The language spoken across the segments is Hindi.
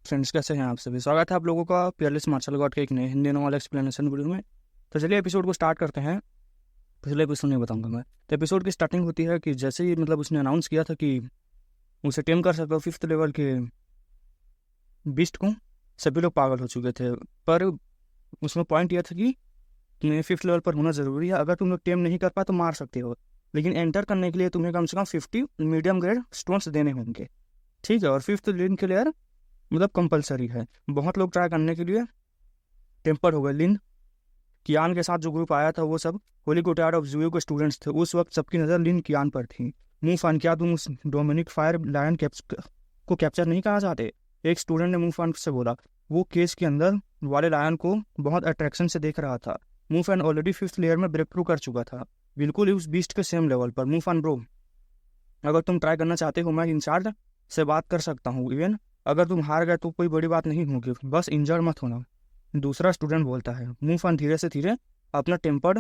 फ्रेंड्स, कैसे हैं आप सभी। स्वागत है आप लोगों का पीयरलेस मार्शल आर्ट के एक नए हिंदी नॉवल एक्सप्लेनेशन वीडियो में। तो चलिए एपिसोड को स्टार्ट करते हैं। पिछले एपिसोड नहीं बताऊंगा मैं। तो एपिसोड की स्टार्टिंग होती है कि जैसे ही उसने अनाउंस किया था कि उसे टेम कर सकते हो 5th लेवल के बीस्ट को, सभी लोग पागल हो चुके थे। पर उसमें पॉइंट यह था कि तुम्हें 5th लेवल पर होना ज़रूरी है। अगर तुम लोग टेम नहीं कर पाए तो मार सकते हो, लेकिन एंटर करने के लिए तुम्हें कम से कम 50 मीडियम ग्रेड स्टोन्स देने होंगे। ठीक है, और 5th लिन के लिए कंपलसरी है। बहुत लोग ट्राई करने के लिए टेम्पर हो गए। लिन कियान के साथ जो ग्रुप आया था वो सब होली कोटियार्ड ऑफ जूयो के स्टूडेंट्स थे। उस वक्त सबकी नज़र लिन कियान पर थी। मुंह फन, क्या तुम उस डोमिनिक फायर लायन को कैप्चर नहीं करना चाहते? एक स्टूडेंट ने मुंह फन से बोला। वो केस के अंदर वाले लायन को बहुत अट्रैक्शन से देख रहा था। मुंह फन ऑलरेडी 5th लेयर में ब्रेक थ्रू कर चुका था, बिल्कुल उस बीस्ट के सेम लेवल पर। मुंह फन ब्रो, अगर तुम ट्राई करना चाहते हो मैं इंचार्ज से बात कर सकता हूँ। इवन अगर तुम हार गए तो कोई बड़ी बात नहीं होगी, बस इंजर्ड मत होना। दूसरा स्टूडेंट बोलता है। मुंह फन धीरे से धीरे अपना टेम्पर्ड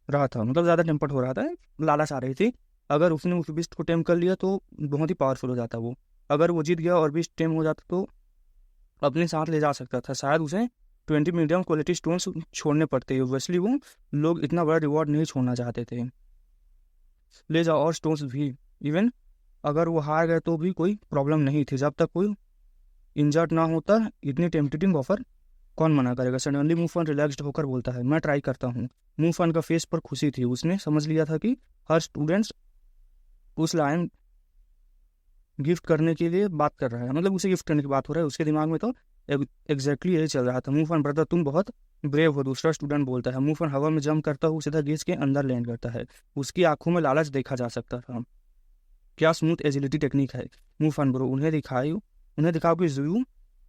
रहा था, ज़्यादा टेम्पर्ड हो रहा था, लालच आ रही थी। अगर उसने उस बिस्ट को टेम कर लिया तो बहुत ही पावरफुल हो जाता वो। अगर वो जीत गया और बिस्ट टेम हो जाता तो अपने साथ ले जा सकता था। शायद उसे 20 मीडियम क्वालिटी स्टोन्स छोड़ने पड़ते। ऑब्वियसली वो लोग इतना बड़ा रिवॉर्ड नहीं छोड़ना चाहते थे। ले जाओ और स्टोन्स भी। इवन अगर वो हार गए तो भी कोई प्रॉब्लम नहीं थी, जब तक कोई इंजर्ड ना होता। इतनी टेम्पटिंग ऑफर कौन मना करेगा। सडनली मूफन रिलैक्स्ड होकर बोलता है, मैं ट्राई करता हूँ। मूफन का फेस पर खुशी थी। उसने समझ लिया था कि हर स्टूडेंट्स उस लाइन गिफ्ट करने के लिए बात कर रहा है, उसे गिफ्ट करने की बात हो रहा है उसके दिमाग में। तो एग्जैक्टली यही चल रहा था। मूफन ब्रदर, तुम बहुत ब्रेव हो, दूसरा स्टूडेंट बोलता है। मूफन हवा में जंप करता हुआ सीधा गेज के अंदर लैंड करता है। उसकी आंखों में लालच देखा जा सकता था। क्या स्मूथ एजिलिटी टेक्निक है। मूफन ब्रो, उन्हें दिखाओ कि जूयू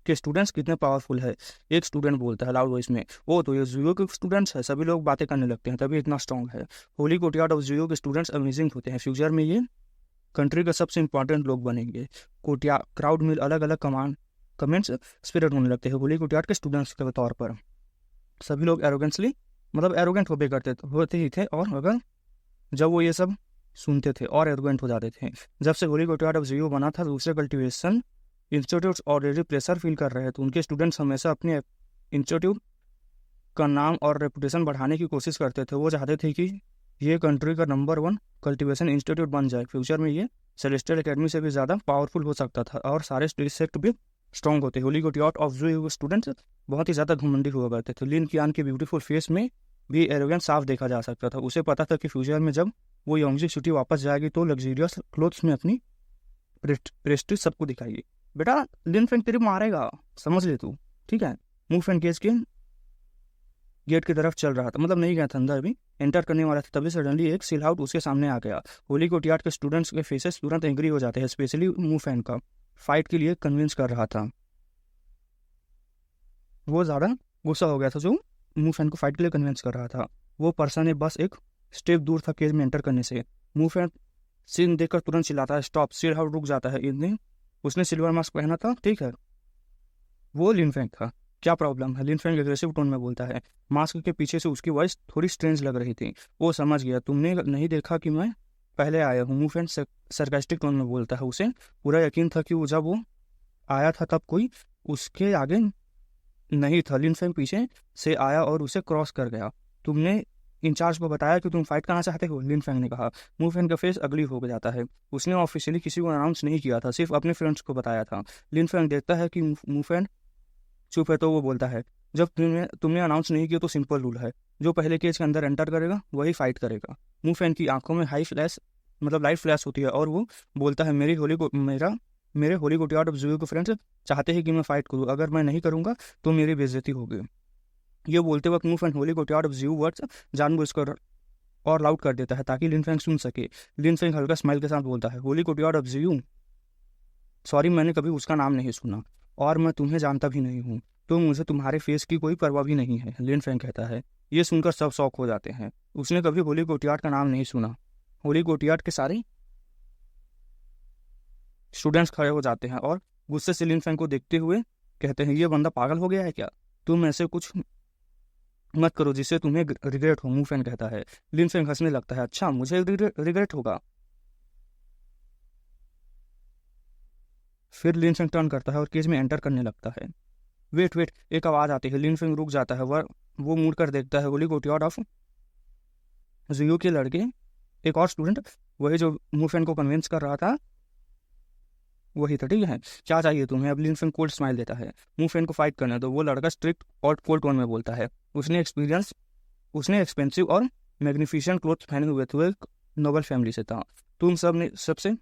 के स्टूडेंट्स कितने पावरफुल है। एक स्टूडेंट बोलता है लाउड वॉइस में, ओ तो ये जूयो के स्टूडेंट्स है। सभी लोग बातें करने लगते हैं, तभी इतना स्ट्रॉन्ग है। होली कोटियार्ड ऑफ जूयो के स्टूडेंट्स अमेजिंग होते हैं। फ्यूचर में ये कंट्री का सबसे इंपॉर्टेंट लोग बनेंगे। क्राउड में अलग अलग कमेंट्स स्प्रेड होने लगते हैं होली कोटियार्ड के स्टूडेंट्स के तौर पर। सभी लोग एरोगेंसली एरोगेंट होते ही थे, और अगर जब वो ये सब सुनते थे और एरोगेंट हो जाते थे। जब से होली कोटियार्ड ऑफ जूयो बना था, दूसरे cultivation institutes already pressure feel कर रहे थे। उनके स्टूडेंट्स हमेशा अपने इंस्टीट्यूट का नाम और रेपुटेशन बढ़ाने की कोशिश करते थे। वो चाहते थे कि ये कंट्री का नंबर 1 कल्टिवेशन इंस्टीट्यूट बन जाए। फ्यूचर में ये सेलेस्टियल एकेडमी से भी ज़्यादा पावरफुल हो सकता था, और सारे डिस्ट्रिक्ट भी स्ट्रॉन्ग होते। होली कोटियार्ड ऑफ जूयो स्टूडेंट्स बहुत ही ज़्यादा घमंडी हुआ करते थे। लिन कियान के ब्यूटीफुल फेस में भी एरोगेंस साफ देखा जा सकता था। उसे पता था कि फ्यूचर में जब वो योंगजी सिटी वापस जाएगी तो लग्जरियस क्लोथ्स में अपनी प्रेस्टीज सबको दिखाएगी। बेटा लिन फेंग तेरे मारेगा, समझ ले तू, ठीक है। मूव एंड केज के गेट की तरफ चल रहा था, नहीं गया था अंदर भी, एंटर करने वाला था। तभी सडनली एक सील आउट उसके सामने आ गया। होली कोटियार्ड के स्टूडेंट्स के फेसेस तुरंत एंग्री हो जाते हैं, स्पेशली मूव फैन का फाइट के लिए कन्विंस कर रहा था। वो ज़्यादा गुस्सा हो गया था जो मूव फैन को फाइट के लिए कन्विंस कर रहा था। वो पर्सन है बस एक स्टेप दूर था केज में एंटर करने से। मूव फैन सीन देखकर तुरंत चिल्लाता है, स्टॉप। सील आउट रुक जाता है। इतने उसने सिल्वर मास्क पहना था, ठीक है। वो लिन फैंग था। क्या प्रॉब्लम है? लिन फैंग एग्रेसिव टोन में बोलता है। मास्क के पीछे से उसकी वॉइस थोड़ी स्ट्रेंज लग रही थी। वो समझ गया, तुमने नहीं देखा कि मैं पहले आया हूँ। मूव फैंग सरकास्टिक टोन में बोलता है। उसे पूरा यकीन था कि जब वो आया था तब कोई उसके आगे नहीं था। लिन फैंग पीछे से आया और उसे क्रॉस कर गया। तुमने इंचार्ज को बताया कि तुम फाइट करना चाहते हो? लिन फैंग ने कहा। मूव फैंग का फेस अगली हो जाता है। उसने ऑफिशियली किसी को अनाउंस नहीं किया था, सिर्फ अपने फ्रेंड्स को बताया था। लिन फैंग देखता है कि मूव फैंग चुप है, तो वो बोलता है, जब तुमने अनाउंस नहीं किया तो सिंपल रूल है, जो पहले केज के अंदर एंटर करेगा वही फाइट करेगा। मूव फैन की आंखों में लाइट फ्लैश होती है, और वो बोलता है, मेरे होली कोटियार्ड ऑफ जूयो के फ्रेंड्स चाहते हैं कि मैं फाइट करूँ। अगर मैं नहीं करूँगा तो मेरी बेइज्जती होगी। ये बोलते वक्त move fan holy courtyard of जूयो वर्ड्स जानबूझकर और लाउड कर देता है ताकि लिन फैंग सुन सके। लिन फैंग हल्का स्माइल के साथ बोलता है, होली कोटियार्ड ऑफ जूयो, सॉरी, मैंने कभी उसका नाम नहीं सुना और मैं तुम्हें जानता भी नहीं हूँ, तो मुझे तुम्हारे फेस की कोई परवाह भी नहीं है। लिन फैंग कहता है। ये सुनकर सब शौक हो जाते हैं। उसने कभी होली कोटियार्ड का नाम नहीं सुना। होली कोटियार्ड के सारे स्टूडेंट्स खड़े हो जाते हैं और गुस्से से लिन फैंग को देखते हुए कहते हैं, ये बंदा पागल हो गया है क्या? तुम ऐसे कुछ मत करो जिससे तुम्हें रिग्रेट हो। मूव फैंग कहता है। लिन फैंग हंसने लगता है, अच्छा मुझे रिग्रेट होगा? फिर लिनफेंग टर्न करता है और केज में एंटर करने लगता है। वेट वेट, एक आवाज़ आती है। लिनफेंग रुक जाता है। वो मुड़ कर देखता है। होली कोर्टयार्ड ऑफ जियो के लड़के, एक और स्टूडेंट, वही जो मूफेन को कन्विंस कर रहा था, वही था। ठीक है, क्या चाहिए तुम्हें? अब लिनफेंग कोल्ड स्माइल देता है। मूफेन को फाइट करने दो। वो लड़का स्ट्रिक्ट और कोल्ड टोन में बोलता है। उसने एक्सपेंसिव और मैग्निफिसेंट क्लोथ पहने हुए थे। वो एक नोबल फैमिली से था। तुम सब ने सबसे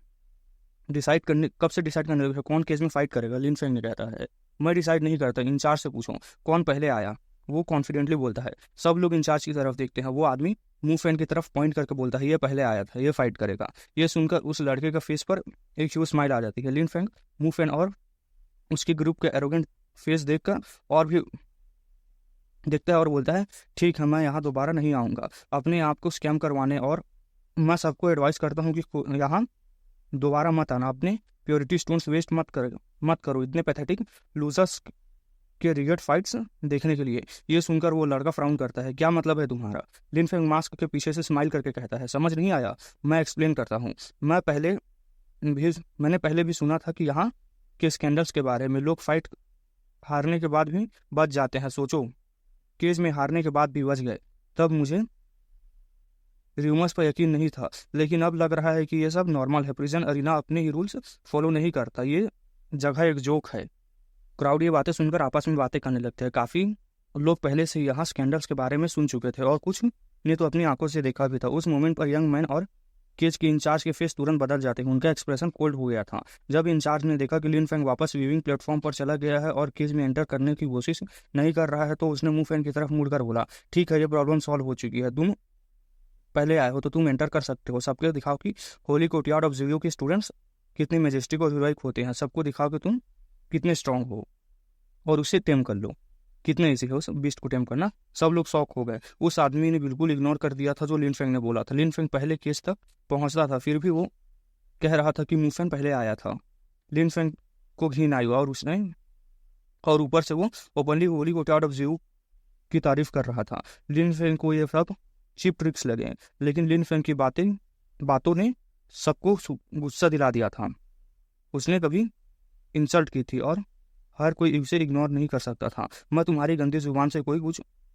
कब से डिसाइड करने लगे कौन केस में फाइट करेगा? लिनफेंग ने कहता है, मैं डिसाइड नहीं करता, इंचार्ज से पूछो कौन पहले आया। वो कॉन्फिडेंटली बोलता है। सब लोग इंचार्ज की तरफ देखते हैं। वो आदमी मूवफेन की तरफ पॉइंट करके बोलता है, ये पहले आया था, ये फाइट करेगा। ये सुनकर उस लड़के का फेस पर एक ह्यूज स्माइल आ जाती है। लिनफेंग मूवफेन और उसके ग्रुप के एरोगेंट फेस देखकर और भी देखता है और बोलता है, ठीक है, मैं यहाँ दोबारा नहीं आऊँगा अपने आप को स्कैम करवाने, और मैं सबको एडवाइस करता हूँ कि यहाँ दोबारा मत आना। अपने प्योरिटी स्टोन्स वेस्ट मत करो इतने पैथेटिक लूजर्स के रिगेट फाइट्स देखने के लिए। ये सुनकर वो लड़का फ्राउन करता है। क्या मतलब है तुम्हारा? लिनफेंग मास्क के पीछे से स्माइल करके कहता है, समझ नहीं आया? मैं एक्सप्लेन करता हूँ। मैंने पहले भी सुना था कि यहाँ के स्कैंडल्स के बारे में। लोग फाइट हारने के बाद भी बच जाते हैं। सोचो, केस में हारने के बाद भी बच गए। तब मुझे रूमर्स पर यकीन नहीं था, लेकिन अब लग रहा है कि ये सब नॉर्मल है। प्रिजन अरीना अपने ही रूल्स फॉलो नहीं करता। ये जगह एक जोक है। क्राउड ये बातें सुनकर आपस में बातें करने लगते हैं। काफ़ी लोग पहले से यहाँ स्कैंडल्स के बारे में सुन चुके थे और कुछ ने तो अपनी आंखों से देखा भी था। उस मोमेंट पर यंग मैन और केज के इंचार्ज के फेस तुरंत बदल जाते हैं। उनका एक्सप्रेशन कोल्ड हो गया था। जब इंचार्ज ने देखा कि लिनफेंग वापस वीविंग प्लेटफॉर्म पर चला गया है और केज में एंटर करने की कोशिश नहीं कर रहा है, तो उसने मूवफेन की तरफ मुड़कर बोला, ठीक है, ये प्रॉब्लम सॉल्व हो चुकी है। तुम पहले आए हो तो तुम एंटर कर सकते हो। सबके दिखाओ कि होली कोर्टयार्ड ऑफ जियो के स्टूडेंट्स कितने मेजेस्टिक और हीरोइक होते हैं। सबको दिखाओ कि तुम कितने स्ट्रांग हो और उसे टेम कर लो। कितने ईजी है उस बीस्ट को टेम करना। सब लोग शॉक हो गए। उस आदमी ने बिल्कुल इग्नोर कर दिया था जो लिनफेंग ने बोला था। लिनफेंग पहले केस तक पहुंचता था, फिर भी वो कह रहा था कि मूवफेन पहले आया था। लिनफेंग को घिन आई और ऊपर से वो ओपनली होली कोर्टयार्ड ऑफ जियो की तारीफ कर रहा था। लिनफेंग को ये सब चीप ट्रिक्स लगे, लेकिन लिनफेंग की बातों ने सबको गुस्सा दिला दिया था। उसने कभी इंसल्ट की थी और हर कोई उसे इग्नोर नहीं कर सकता था। मैं तुम्हारी गंदी जुबान से कोई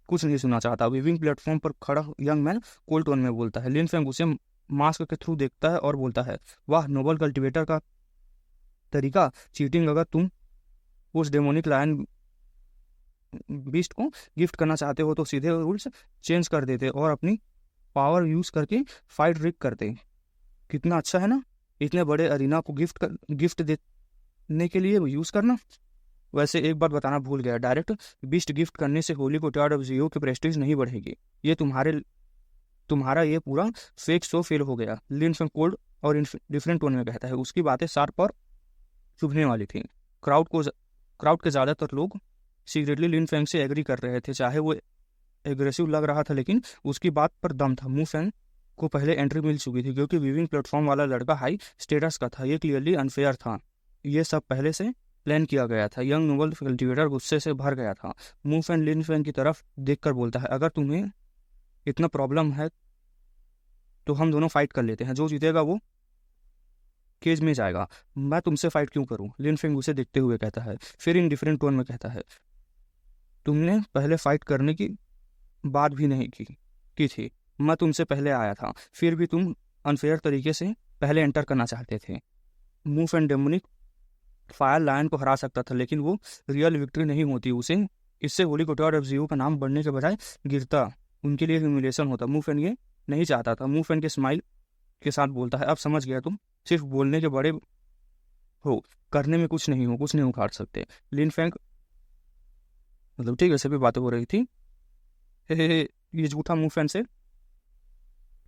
कुछ नहीं सुनना चाहता। विविंग प्लेटफॉर्म पर खड़ा यंग मैन कोल्ड टोन में बोलता है। लिनफेंग उसे मास्क के थ्रू देखता है और बोलता है, वाह, नोबल कल्टिवेटर का तरीका। चीटिंग। अगर तुम उस डेमोनिक लायन बीस्ट को गिफ्ट करना चाहते हो तो सीधे रूल्स चेंज कर देते और अपनी पावर यूज करके फाइट रिक करते। कितना अच्छा है ना, इतने बड़े अरीना को गिफ्ट देने के लिए यूज करना। वैसे एक बात बताना भूल गया, डायरेक्ट बीस्ट गिफ्ट करने से होली कोर्टयार्ड ऑफ जियो की प्रेस्टीज नहीं बढ़ेगी। ये तुम्हारा ये पूरा फेक शो फेल हो गया। लिनफेंग कोल्ड और डिफरेंट टोन में कहता है। उसकी बातें शार्प और चुभने वाली थी। क्राउड के ज़्यादातर लोग सीक्रेटली लिनफेंग से एग्री कर रहे थे। चाहे वो एग्रेसिव लग रहा था, लेकिन उसकी बात पर दम था। मूवफेंग को पहले एंट्री मिल चुकी थी क्योंकि वीविंग प्लेटफॉर्म वाला लड़का हाई स्टेटस का था। ये क्लियरली अनफेयर था। ये सब पहले से प्लान किया गया था। यंग नोबल कल्टिवेटर गुस्से से भर गया था। मूवफेंग लिनफेंग की तरफ देखकर बोलता है, अगर तुम्हें इतना प्रॉब्लम है तो हम दोनों फाइट कर लेते हैं। जो जीतेगा वो केज में जाएगा। मैं तुमसे फाइट क्यों करूं? लिनफेंग उसे देखते हुए कहता है। फिर इन डिफरेंट टोन में कहता है, तुमने पहले फाइट करने की बात भी नहीं की थी। मैं तुमसे पहले आया था, फिर भी तुम अनफेयर तरीके से पहले एंटर करना चाहते थे। मूवफेंग डेमोनिक फायर लायन को हरा सकता था, लेकिन वो रियल विक्ट्री नहीं होती। इससे होली कोर्टयार्ड ऑफ जियो का नाम बढ़ने के बजाय गिरता। उनके लिए ह्यूमिलेशन होता। मूवफेन ये नहीं चाहता था। मूवफेन के स्माइल के साथ बोलता है, अब समझ गया, तुम सिर्फ बोलने के बड़े हो, करने में कुछ नहीं उखाड़ सकते। लिनफेंग मतलब ठीक है, सभी बातें हो रही थी। ये झूठा मूवफेन से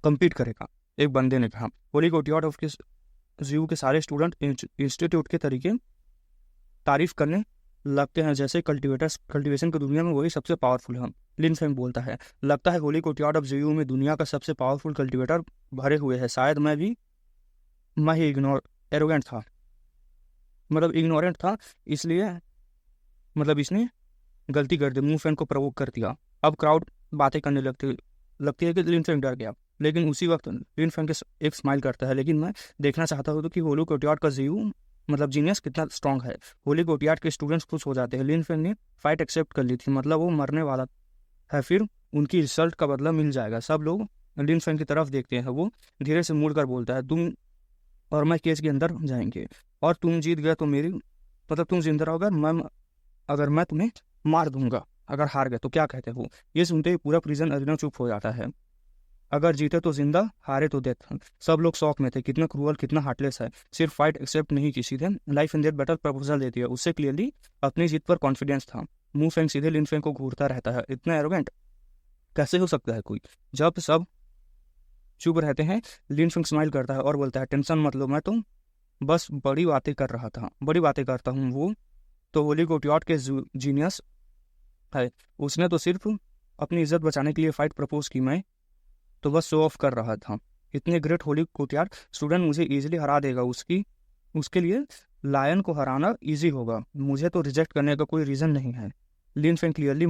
कम्पीट करेगा, एक बंदे ने कहा। होली कोर्टयार्ड ऑफ जियो के सारे स्टूडेंट इंस्टीट्यूट के तरीके तारीफ करने लगते हैं, जैसे कल्टीवेशन की दुनिया में वही सबसे पावरफुल है। लिनफेंग बोलता है, लगता है होली कोर्टयार्ड ऑफ जियो में दुनिया का सबसे पावरफुल कल्टीवेटर भरे हुए हैं। शायद मैं ही एरोगेंट था, मतलब इग्नोरेंट था, इसलिए मतलब इसने गलती कर दी। मूवफेंग को प्रवोक कर दिया। अब क्राउड बातें करने लगती है कि लिनफेंग डर गया, लेकिन उसी वक्त लिनफेंग एक स्माइल करता है। लेकिन मैं देखना चाहता हूँ कि होली कोर्टयार्ड का जियो मतलब जीनियस कितना स्ट्रांग है। होली कोर्टयार्ड के स्टूडेंट्स खुश हो जाते हैं। लिन फेंग ने फाइट एक्सेप्ट कर ली थी, मतलब वो मरने वाला है, फिर उनकी रिजल्ट का बदला मिल जाएगा। सब लोग लिन फेंग की तरफ देखते हैं। वो धीरे से मुड़कर बोलता है, तुम और मैं केज के अंदर जाएंगे, और तुम जीत गए तो मेरी, मतलब तुम जिंदा रहोगे, अगर मैं तुम्हें मार दूंगा, अगर हार गए तो क्या कहते हो। ये सुनते ही पूरा प्रिजन अरीना चुप हो जाता है। अगर जीते तो जिंदा, हारे तो डेथ। सब लोग शौक में थे, कितना क्रूअल, कितना हार्टलेस है। सिर्फ फाइट एक्सेप्ट नहीं की, सीधे life and death battle proposal देती है। उससे क्लियरली अपनी जीत पर कॉन्फिडेंस था। मुंह फेंग सीधे लिन फेंग को घूरता रहता है। इतना एरोगेंट कैसे हो सकता है कोई। जब सब चुप रहते हैं, लिन फेंग स्माइल करता है और बोलता है, टेंशन मत लो, मैं तो बस बड़ी बातें कर रहा था, बड़ी बातें करता हूँ। वो तो होली कोर्टयार्ड के जीनियस है, उसने तो सिर्फ अपनी इज्जत बचाने के लिए फाइट प्रपोज की, मैं तो बस शो ऑफ कर रहा था। इतने ग्रेट होली कोर्टयार्ड स्टूडेंट मुझे इजीली हरा देगा, उसके लिए लायन को हराना इजी होगा, मुझे तो रिजेक्ट करने का कोई रीज़न नहीं है। लिन फेंग क्लियरली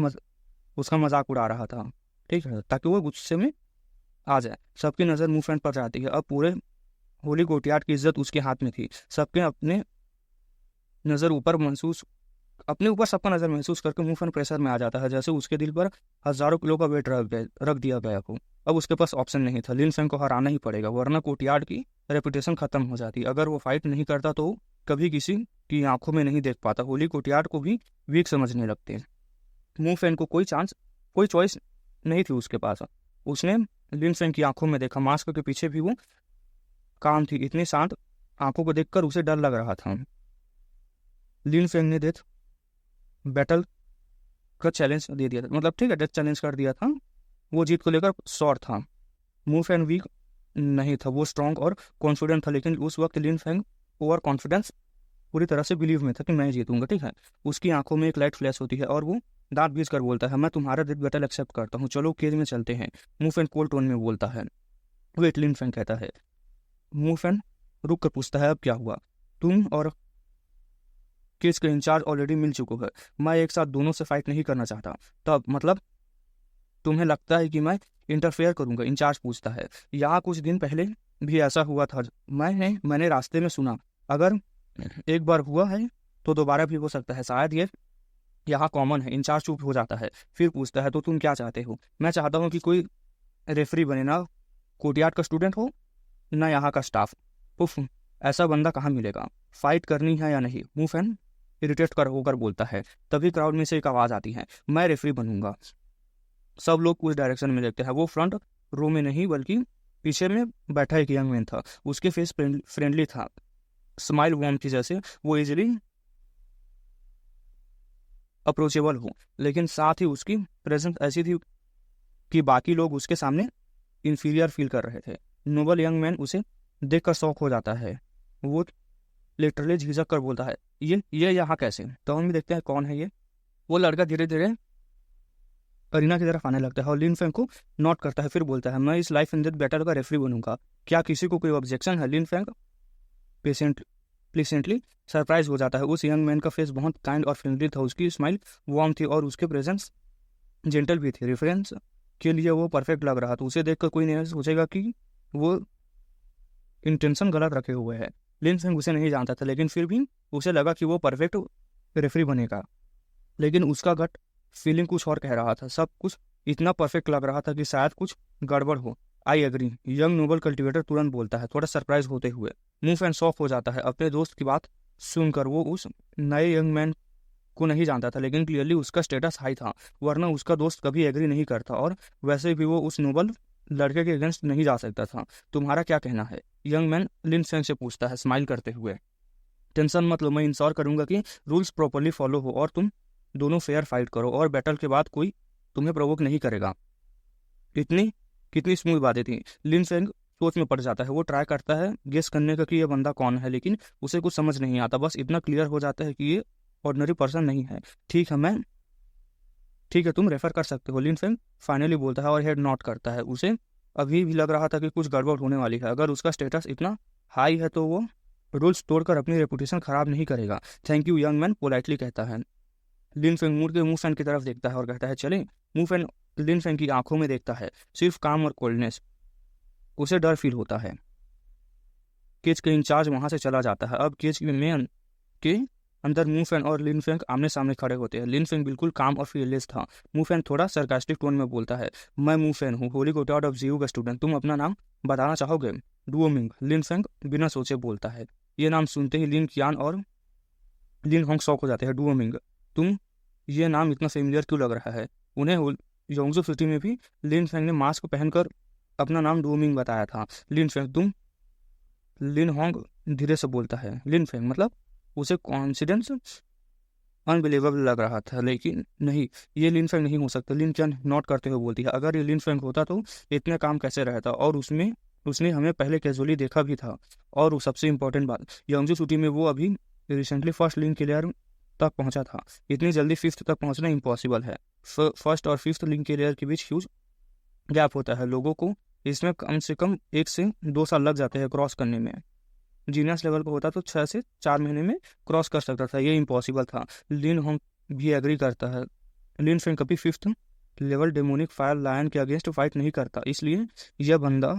उसका मजाक उड़ा रहा था, ठीक है, ताकि वो गुस्से में आ जाए। सबकी नज़र मूवमेंट पर जाती है। अब पूरे होली कोर्टयार्ड की इज्जत उसके हाथ में थी। सबके नज़र ऊपर महसूस अपने ऊपर सबका नज़र महसूस करके मूवमेंट प्रेशर में आ जाता है, जैसे उसके दिल पर हजारों किलो का वेट रख दिया गया हो। अब उसके पास ऑप्शन नहीं था, लिन फेंग को हराना ही पड़ेगा, वरना कोर्टयार्ड की रेपुटेशन खत्म हो जाती। अगर वो फाइट नहीं करता तो कभी किसी की आंखों में नहीं देख पाता। होली कोर्टयार्ड को भी वीक समझने लगते। मूव फेंग को कोई चॉइस नहीं थी उसके पास। उसने लिन फेंग की आंखों में देखा, मास्क के पीछे भी वो काम थी। इतनी शांत आंखों को देखकर उसे डर लग रहा था। लिन फेंग ने डेथ बैटल का चैलेंज दे दिया था, मतलब ठीक है, डेथ चैलेंज कर दिया था। वो जीत को लेकर श्योर था। मूव फेंग वीक नहीं था, वो स्ट्रांग और कॉन्फिडेंट था। लेकिन उस वक्त लिन फेंग ओवर कॉन्फिडेंस पूरी तरह से बिलीव में था कि मैं जीतूंगा, ठीक है। उसकी आंखों में एक लाइट फ्लैश होती है और वो दांत बीच कर बोलता है, मैं तुम्हारा डेथ बैटल एक्सेप्ट करता हूँ, चलो केज में चलते हैं। मूव फेंग कोल्ड टोन में बोलता है। वेट, लिन फेंग कहता है। मूव फेंग रुक कर पूछता है, अब क्या हुआ। तुम और केस का इंचार्ज ऑलरेडी मिल चुके हैं, मैं एक साथ दोनों से फाइट नहीं करना चाहता। तब मतलब तुम्हें लगता है कि मैं इंटरफेयर करूंगा, इंचार्ज पूछता है। यहाँ कुछ दिन पहले भी ऐसा हुआ था, मैंने रास्ते में सुना। अगर एक बार हुआ है तो दोबारा भी हो सकता है, शायद ये यहाँ कॉमन है। इंचार्ज चुप हो जाता है, फिर पूछता है, तो तुम क्या चाहते हो। मैं चाहता हूँ कि कोई रेफरी बने, ना कोर्टयार्ड का स्टूडेंट हो ना यहाँ का स्टाफ। उफ, ऐसा बंदा कहाँ मिलेगा। फाइट करनी है या नहीं, मूव एंड इरिटेट कर होकर बोलता है। तभी क्राउड में से एक आवाज़ आती है, मैं रेफरी बनूंगा। सब लोग उस डायरेक्शन में देखते हैं। वो फ्रंट रो में नहीं बल्कि पीछे में बैठा एक यंग मैन था। उसके फेस फ्रेंडली था, स्माइल वार्म थी, जैसे वो इजिली अप्रोचेबल हो, लेकिन साथ ही उसकी प्रेजेंस ऐसी थी कि बाकी लोग उसके सामने इंफीरियर फील कर रहे थे। नोबल यंग मैन उसे देखकर शॉक हो जाता है। वो लिटरली झिझक कर बोलता है, ये यहाँ कैसे। तो हम भी देखते हैं कौन है ये। वो लड़का धीरे धीरे अरीना की तरफ आने लगता है और लिन फेंग को नोट करता है, फिर बोलता है, मैं इस लाइफ एंड डेथ बैटल का रेफरी बनूंगा, क्या किसी को कोई ऑब्जेक्शन है। लिन फेंग प्लेसेंटली सरप्राइज हो जाता है। उस यंग मैन का फेस बहुत काइंड और फ्रेंडली था, उसकी स्माइल वार्म थी और उसके प्रेजेंस जेंटल भी थी। रेफरेंस के लिए वो परफेक्ट लग रहा था। उसे देखकर कोई नहीं सोचेगा कि वो इंटेंशन गलत रखे हुए है। लिन फेंग उसे नहीं जानता था, लेकिन फिर भी उसे लगा कि वो परफेक्ट रेफरी बनेगा। लेकिन उसका गट फीलिंग कुछ और कह रहा था। सब कुछ इतना परफेक्ट लग रहा था कि शायद कुछ गड़बड़ हो। I agree, young noble cultivator तुरंत बोलता है, थोड़ा सरप्राइज होते हुए। मूव एंड शॉक हो जाता है अपने दोस्त की बात सुनकर। वो उस नए यंग मैन को नहीं जानता था, लेकिन क्लियरली उसका स्टेटस हाई था, वरना उसका दोस्त कभी एग्री नहीं करता। और वैसे भी वो उस नोबल लड़के के अगेंस्ट नहीं जा सकता था। तुम्हारा क्या कहना है, यंग मैन लिन फेंग से पूछता है स्माइल करते हुए। टेंशन मत लो, मैं इंश्योर करूंगा कि रूल्स प्रॉपरली फॉलो हो और तुम दोनों फेयर फाइट करो, और बैटल के बाद कोई तुम्हें प्रोवोक नहीं करेगा। इतनी कितनी स्मूथ बातें थी। लिन फेंग सोच में पड़ जाता है। वो ट्राई करता है गेस करने का कि ये बंदा कौन है, लेकिन उसे कुछ समझ नहीं आता। बस इतना क्लियर हो जाता है कि ये ऑर्डिनरी पर्सन नहीं है। ठीक है, तुम रेफर कर सकते हो, लिन फेंग फाइनली बोलता है और हेड नॉट करता है। उसे अभी भी लग रहा था कि कुछ गड़बड़ होने वाली है। अगर उसका स्टेटस इतना हाई है तो वो रूल्स तोड़कर अपनी रेपुटेशन खराब नहीं करेगा। Thank you, young man politely कहता है। लिन फेंग मुड़ के मूव फेंग की तरफ देखता है और कहता है, चले। मूव फेंग लिन फेंग की आंखों में देखता है, सिर्फ काम और कोल्डनेस। उसे डर फील होता है केज का इंचार्ज वहां से चला जाता है। अब केज में के अंदर मू फैंग और लिन फेंग आमने सामने खड़े होते हैं। लिन फेंग बिल्कुल काम और फीयरलेस था। मू फैंग थोड़ा सरकास्टिक टोन में बोलता है, मैं मू फैंग हूँ, होली कोर्टयार्ड ऑफ जीयू का स्टूडेंट, तुम अपना नाम बताना चाहोगे? डुओमिंग, लिन फेंग बिना सोचे बोलता है। ये नाम सुनते ही लिन कियान और लिन होंग शॉक हो जाते हैं। डुओमिंग, तुम, ये नाम इतना फेमिलियर क्यों लग रहा है? उन्हें योंगजू सिटी में भी लिन फेंग ने मास्क पहनकर अपना नाम डुओमिंग बताया था। लिन फेंग, तुम, लिन होंग धीरे से बोलता है। लिन फेंग, मतलब उसे कॉन्फिडेंस अनबिलीवेबल लग रहा था, लेकिन नहीं, ये लिन फेंग नहीं हो सकता। लिन चैन नोट करते हुए बोलती है, अगर ये लिन फेंग होता तो इतने काम कैसे रहता, और उसने हमें पहले कैजुअली देखा भी था। और वो सबसे इम्पोर्टेंट बात, यंगजू सिटी में वो अभी रिसेंटली फर्स्ट लिंक क्लियर तक पहुंचा था। इतनी जल्दी फिफ्थ तक पहुंचना इम्पॉसिबल है। फर्स्ट और फिफ्थ लिंक क्लियर के बीच ह्यूज गैप होता है। लोगों को इसमें कम से कम 1 से 2 साल लग जाते हैं क्रॉस करने में। जीनियस लेवल का होता तो 6 से 4 महीने में क्रॉस कर सकता था। ये इम्पॉसिबल था। लिन होंग भी एग्री करता है। लिन फेंग कभी fifth level demonic fire lion के अगेंस्ट फाइट नहीं करता, इसलिए यह बंदा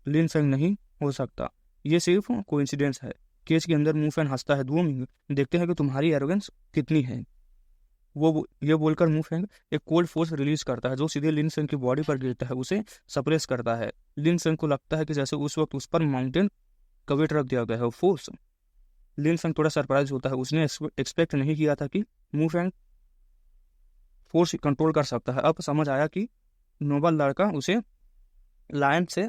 लिन फेंग नहीं हो सकता। ये सिर्फ कोइंसिडेंस है। केज के अंदर मुंह फैन हंसता है। डुओमिंग, देखते हैं कि तुम्हारी एरोगेंस कितनी है। वो ये बोलकर मुंह फैंग एक कोल्ड फोर्स रिलीज करता है जो सीधे लिन फेंग की बॉडी पर गिरता है, उसे सप्रेस करता है। लिन फेंग को लगता है कि जैसे उस वक्त उस पर माउंटेन का वेट रख दिया गया है। फोर्स, लिन फेंग थोड़ा सरप्राइज होता है। उसने एक्सपेक्ट नहीं किया था कि मुंह फैंग फोर्स कंट्रोल कर सकता है। अब समझ आया कि नोबल लड़का उसे लायन से,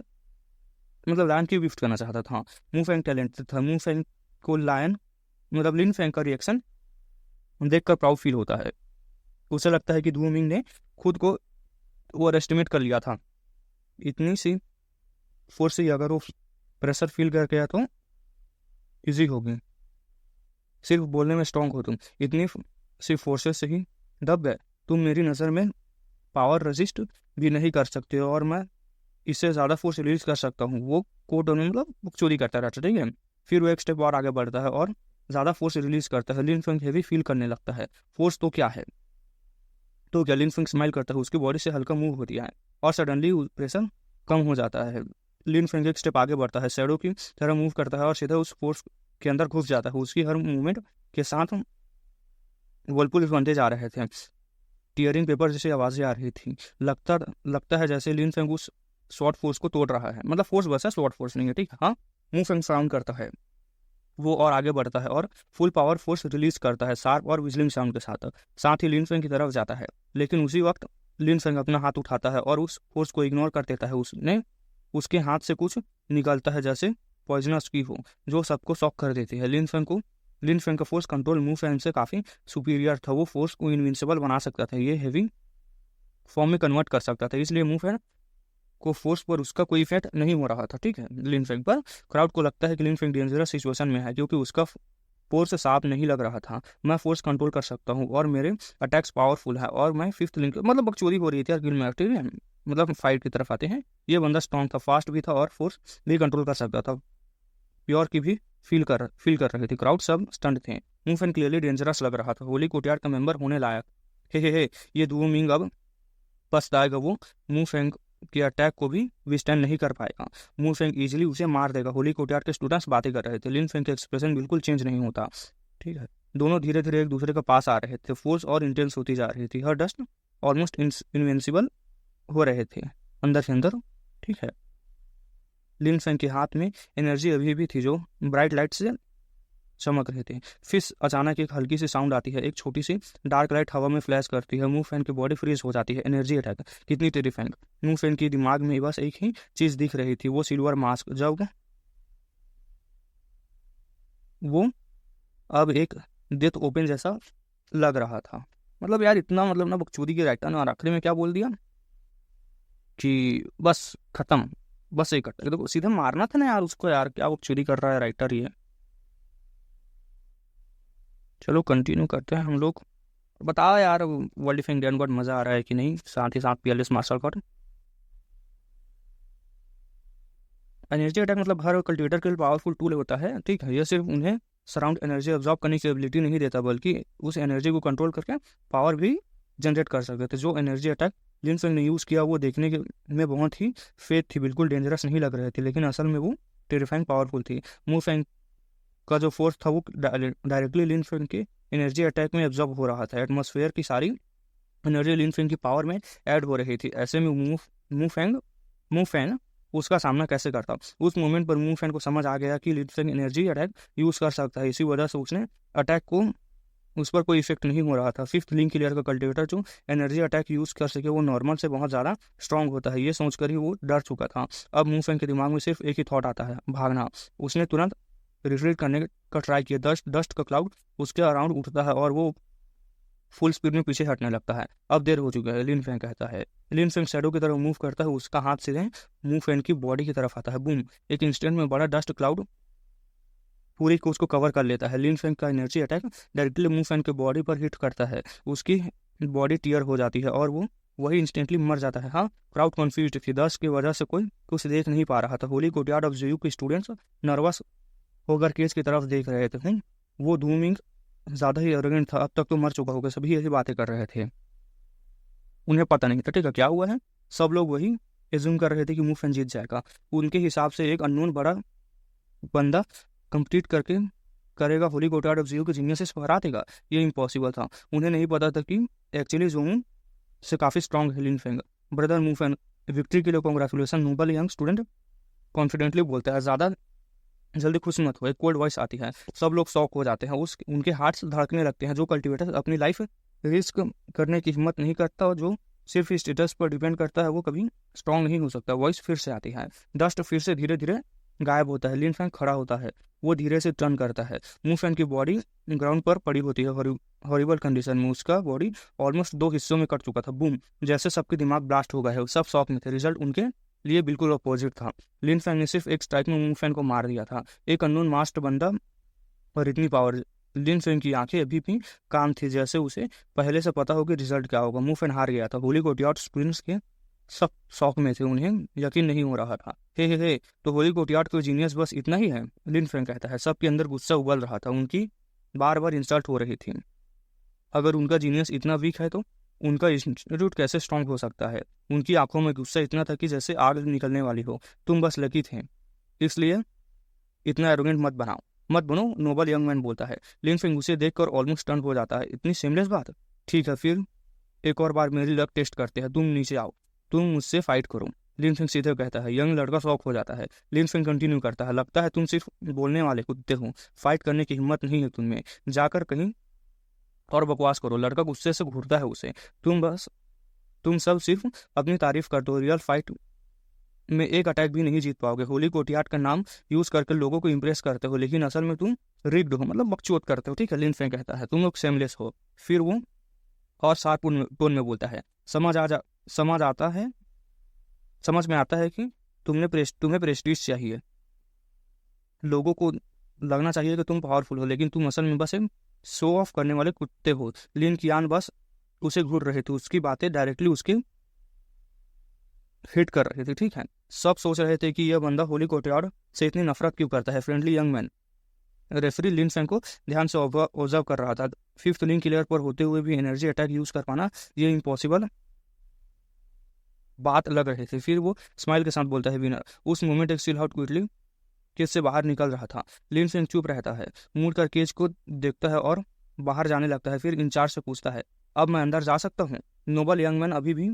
मतलब लायन की गिफ्ट करना चाहता था। मुंह फैंग टैलेंटेड था। मुंह फैंग को लायन, मतलब लिन फेंग का रिएक्शन देखकर प्राउड फील होता है। उसे लगता है कि डुओमिंग ने खुद को ओवर एस्टिमेट कर लिया था। इतनी सी फोर्स से अगर वो प्रेशर फील कर गया तो इजी होगी। सिर्फ बोलने में स्ट्रांग हो तुम, इतनी सी फोर्सेस से ही दब गए। तुम मेरी नज़र में पावर रजिस्ट भी नहीं कर सकते हो, और मैं इससे ज़्यादा फोर्स रिलीज कर सकता हूँ। वो कोड मतलब चोरी करता रहता है, ठीक है। फिर वो एक स्टेप और आगे बढ़ता है और ज़्यादा फोर्स रिलीज करता है। लिन फेंग हेवी फील करने लगता है। फोर्स तो क्या है, तो क्या? लिन फेंग स्माइल करता है, उसकी बॉडी से हल्का मूव होती है और सडनली प्रेशर कम हो जाता है। लिन फेंग एक स्टेप आगे बढ़ता है, शैडो की तरह मूव करता है और सीधा उस फोर्स के अंदर घुस जाता है। उसकी हर मूवमेंट के साथ वर्लपुल बनते जा रहे थे। टीयरिंग पेपर जैसी आवाज़ें आ रही थी। लगता है जैसे लिन फेंग उस शॉर्ट फोर्स को तोड़ रहा है। मतलब फोर्स बस है, शॉर्ट फोर्स नहीं है, ठीक है। हाँ, मुंह फेंग साउंड करता है वो और आगे बढ़ता है और फुल पावर फोर्स रिलीज करता है शार्प और विजलिंग साउंड के साथ ही लिन फेंग की तरफ जाता है। लेकिन उसी वक्त लिन फेंग अपना हाथ उठाता है और उस फोर्स को इग्नोर कर देता है। उसके हाथ से कुछ निकलता है जैसे पॉइजनस की हो, जो सबको शॉक कर देती है। लिन फेंग का फोर्स कंट्रोल मुंह फेंग से काफ़ी सुपीरियर था। वो फोर्स को इनविंसिबल बना सकता था, ये हेवी फॉर्म में कन्वर्ट कर सकता था, इसलिए मुंह फेंग को फोर्स पर उसका कोई इफेक्ट नहीं हो रहा था, ठीक है। लिन फेंग पर क्राउड को लगता है कि लिन फेंग डेंजरस सिचुएशन में है क्योंकि उसका फोर्स साफ नहीं लग रहा था। मैं फोर्स कंट्रोल कर सकता हूँ और मेरे अटैक्स पावरफुल है और मैं फिफ्थ लिंक, मतलब बकचोदी हो रही थी यार गिल में, ठीक है। मतलब फाइट की तरफ आते हैं। ये बंदा स्ट्रॉन्ग था, फास्ट भी था और फोर्स भी कंट्रोल कर सकता था। प्योर की भी फील कर रहे थे। क्राउड सब स्टंट थे। मुंह फेंग क्लियरली डेंजरस लग रहा था, होली कोर्टयार्ड का मेंबर होने लायक। हे ये डुओमिंग अब पछताएगा। वो मुंह फेंग के अटैक को भी विस्टैंड नहीं कर पाएगा। मुंह फेंग इजीली उसे मार देगा। होली कोर्टयार्ड के स्टूडेंट्स बातें कर रहे थे। लिन फेंग का एक्सप्रेशन बिल्कुल चेंज नहीं होता, ठीक है। दोनों धीरे धीरे एक दूसरे के पास आ रहे थे। फोर्स और इंटेंस होती जा रही थी। हर डस्ट ऑलमोस्ट इनविंसिबल हो रहे थे अंदर से अंदर, ठीक है। लिन फेंग के हाथ में एनर्जी अभी भी थी जो ब्राइट लाइट से चमक रहे थे। फिर अचानक एक हल्की सी साउंड आती है। एक छोटी सी डार्क लाइट हवा में फ्लैश करती है। मुंह फेंग की बॉडी फ्रीज हो जाती है। एनर्जी अटैक, कितनी टेरिफाइंग। मुंह फेंग की दिमाग में बस एक ही चीज दिख रही थी, वो सिल्वर मास्क। जब वो अब एक डेथ ओपन जैसा लग रहा था। मतलब यार इतना, मतलब ना बकचोदी के राइटर ने आखिरी में क्या बोल दिया कि बस खत्म, बस एक कट, देखो सीधे मारना था ना यार उसको। यार क्या बकचोदी कर रहा है राइटर ये। चलो कंटिन्यू करते हैं हम लोग। बताओ यार वर्ल्ड डिफाइंग डैन गॉड मज़ा आ रहा है कि नहीं, साथ ही साथ पीएलएस मार्शल गॉड। एनर्जी अटैक मतलब हर कल्टिवेटर के लिए पावरफुल टूल होता है, ठीक है। यह सिर्फ उन्हें सराउंड एनर्जी ऑब्जॉर्ब करने की एबिलिटी नहीं देता, बल्कि उस एनर्जी को कंट्रोल करके पावर भी जनरेट कर सकते थे। जो एनर्जी अटैक जिन ने यूज़ किया वो देखने के में बहुत ही फेक थी, बिल्कुल डेंजरस नहीं लग रहे थे, लेकिन असल में वो टेरिफाइंग पावरफुल थी। मू फैंग का जो फोर्स था वो डायरेक्टली लिन फैंग के एनर्जी अटैक में एब्जॉर्ब हो रहा था। एटमॉस्फेयर की सारी एनर्जी लिन फैंग की पावर में ऐड हो रही थी। ऐसे में मू फैंग उसका सामना कैसे करता। उस मोमेंट पर मू फैंग को समझ आ गया कि लिन फैंग एनर्जी अटैक यूज कर सकता है, इसी वजह से उसने अटैक को उस पर कोई इफेक्ट नहीं हो रहा था। फिफ्थ लिंक क्लियर का कल्टिवेटर जो एनर्जी अटैक यूज कर सके वो नॉर्मल से बहुत ज़्यादा स्ट्रांग होता है, ये सोचकर ही वो डर चुका था। अब मू फैंग के दिमाग में सिर्फ एक ही थॉट आता है, भागना। उसने तुरंत रिट्रीट करने का ट्राई किया। डस्ट का क्लाउड उसके अराउंड उठता है और वो फुल स्पीड में पीछे हटने लगता है। अब देर हो चुका है, लिन फैंग कहता है। लिन फैंग शैडो की तरफ मूव करता है, उसका हाथ सीधे मू फैंग की बॉडी की तरफ आता है। बूम, एक इंस्टेंट में बड़ा डस्ट क्लाउड पूरी को उसको कवर कर लेता है। लिन फैंग का एनर्जी अटैक डायरेक्टली मू फैंग के बॉडी पर हिट करता है, उसकी बॉडी टीयर हो जाती है और वो वही इंस्टेंटली मर जाता है। हाँ, क्राउड कंफ्यूज्ड थी, दस की वजह से कोई कुछ देख नहीं पा रहा था। होली कोर्टयार्ड ऑफ जेयू के स्टूडेंट्स नर्वस होकर केस की तरफ देख रहे थे। वो धूमिंग ज़्यादा ही एरोगेंट था, अब तक तो मर चुका होगा, सभी यही बातें कर रहे थे। उन्हें पता नहीं था ठीक है क्या हुआ है, सब लोग वही एज्यूम कर रहे थे कि मू फैंग जीत जाएगा। उनके हिसाब से एक अननोन बड़ा बंदा कंप्लीट करके करेगा होली कोर्टयार्ड ऑफ जेयू के जीनियस को हरा देगा, ये इम्पॉसिबल था। उन्हें नहीं पता था कि एक्चुअली जोमू से काफ़ी स्ट्रांग है Lin Fang. Brother Mu Fang, victory के लिए congratulation, noble young student confidently बोलता है। ज़्यादा जल्दी खुश मत हो, एक कोल्ड वॉइस आती है। सब लोग शॉक हो जाते हैं, उनके हार्ट धड़कने लगते हैं। जो कल्टिवेटर अपनी लाइफ रिस्क करने की हिम्मत नहीं करता और जो सिर्फ स्टेटस पर डिपेंड करता है वो कभी स्ट्रांग नहीं हो सकता। वॉइस फिर से आती है, डस्ट फिर से धीरे धीरे गायब होता है। लिन फैंग खड़ा होता है, वो धीरे से टर्न करता है। मू फैंग की बॉडी ग्राउंड पर पड़ी होती है, हॉरिबल कंडीशन में। उसका बॉडी ऑलमोस्ट 2 हिस्सों में कट चुका था। बूम, जैसे सबके दिमाग ब्लास्ट हो गए हैं, सब शॉक में थे। रिजल्ट उनके लिए बिल्कुल अपोजिट था। लिन फैंग ने सिर्फ एक स्ट्राइक में मू फैंग को मार दिया था, एक अननोन मास्टर बंदा और इतनी पावर। लिन फैंग की आंखें अभी भी काम थी, जैसे उसे पहले से पता हो कि रिजल्ट क्या होगा। मू फैंग हार गया था। होली कोर्टयार्ड स्टूडेंट्स के सब शौक में थे, उन्हें यकीन नहीं हो रहा था। हे तो होली कोर्टयार्ड का जीनियस बस इतना ही है, लिन फैंग कहता है। सबके अंदर गुस्सा उबल रहा था, उनकी बार बार इंसल्ट हो रही थी। अगर उनका जीनियस इतना वीक है तो उनका इंस्टीट्यूट कैसे स्ट्रांग हो सकता है। उनकी आंखों में गुस्सा इतना था कि जैसे आग निकलने वाली हो। तुम बस लकी थे, इसलिए इतना एरोगेंट मत बनो, नोबल यंग मैन बोलता है। लिन फैंग उसे देखकर ऑलमोस्ट स्टन हो जाता है। इतनी सेमलेस बात। ठीक है, फिर एक और बार मेरी लक टेस्ट करते हैं। तुम नीचे आओ, तुम मुझसे फाइट करो, लिन फैंग सीधे कहता है। यंग लड़का शॉक हो जाता है। लिन फैंग कंटिन्यू करता है, लगता है तुम सिर्फ बोलने वाले कुत्ते हो, फाइट करने की हिम्मत नहीं है तुम में, जाकर कहीं और बकवास करो। लड़का गुस्से से घूरता है उसे। तुम सब सिर्फ अपनी तारीफ करते हो, रियल फाइट में एक अटैक भी नहीं जीत पाओगे। होली कोर्टयार्ड का नाम यूज करके लोगों को इंप्रेस करते हो, लेकिन असल में तुम रिग्ड हो, मतलब बकचोद करते हो। ठीक है, लिन फैंग कहता है, तुम लोग सेमलेस हो। फिर वो और शार्प टोन में बोलता है, समझ में आता है कि तुम्हें प्रेस्टीज चाहिए, लोगों को लगना चाहिए कि तुम पावरफुल हो, लेकिन तुम असल में बस एक शो ऑफ करने वाले कुत्ते हो। लिन कियान बस उसे घूर रहे थे, उसकी बातें डायरेक्टली उसके हिट कर रहे थे। ठीक है, सब सोच रहे थे कि यह बंदा होली कोर्टयार्ड से इतनी नफरत क्यों करता है। फ्रेंडली यंग मैन रेफरी लिन फैंग को ध्यान से ऑब्जर्व कर रहा था। फिफ्थ लिंक क्लियर पर होते हुए भी एनर्जी अटैक यूज कर पाना ये इम्पॉसिबल बात लग रही थी। फिर वो स्माइल के साथ बोलता है, विनर। उस मोमेंट एक सील आउट क्विकली केज से बाहर निकल रहा था। लिन फैंग चुप रहता है, मुड़ कर केज को देखता है और बाहर जाने लगता है। फिर इंचार्ज से पूछता है, अब मैं अंदर जा सकता हूँ। नोबल यंग मैन अभी भी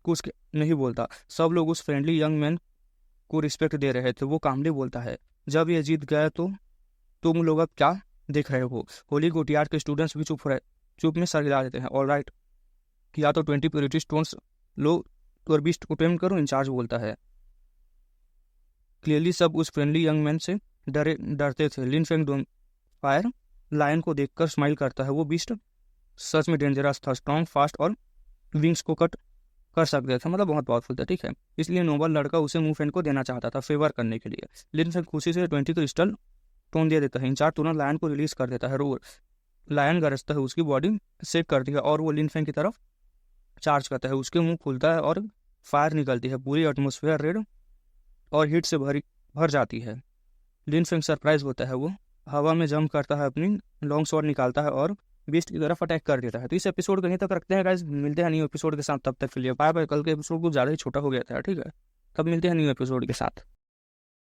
कुछ नहीं बोलता। सब लोग उस फ्रेंडली यंग मैन को रिस्पेक्ट दे रहे थे। वो कामली बोलता है, जब ये जीत गया तो तुम लोग अब क्या देख रहे हो। होली कोर्टयार्ड के स्टूडेंट्स भी चुप में सर हिला देते हैं। ऑलराइट, या तो 20 प्योरिटी स्टोन्स लो और बीस्ट को टेम करो, इंचार्ज बोलता है। क्लियरली सब उस फ्रेंडली यंग मैन से डरते थे। लिन फैंग डोंट फायर लायन को देखकर स्माइल करता है। वो बीस्ट सच में डेंजरस था, स्ट्रॉन्ग, फास्ट और विंग्स को कट कर सकते थे, मतलब बहुत पावरफुल था। ठीक है, इसलिए नोबल लड़का उसे मू फैंग को देना चाहता था फेवर करने के लिए। लिन फैंग खुशी से 20 क्रिस्टल टोन दे देता है। इंचार्ज तुरंत लायन को रिलीज कर देता है। रोर लायन गरजता है, उसकी बॉडी शेक करती है और वो लिन फैंग की तरफ चार्ज करता है। उसके मुंह खुलता है और फायर निकलती है। पूरी एटमोसफेयर रेड और हीट से भर जाती है। लिन फैंग सरप्राइज होता है, वो हवा में जंप करता है, अपनी लॉन्ग शॉट निकालता है और बीस्ट की तरफ अटैक कर देता है। तो इस एपिसोड को यहीं तक रखते हैं गाइस, मिलते हैं न्यू एपिसोड के साथ। तब तक के लिए बाय बाय। कल के एपिसोड कुछ ज़्यादा ही छोटा हो गया था, ठीक है, तब मिलते हैं न्यू एपिसोड के साथ।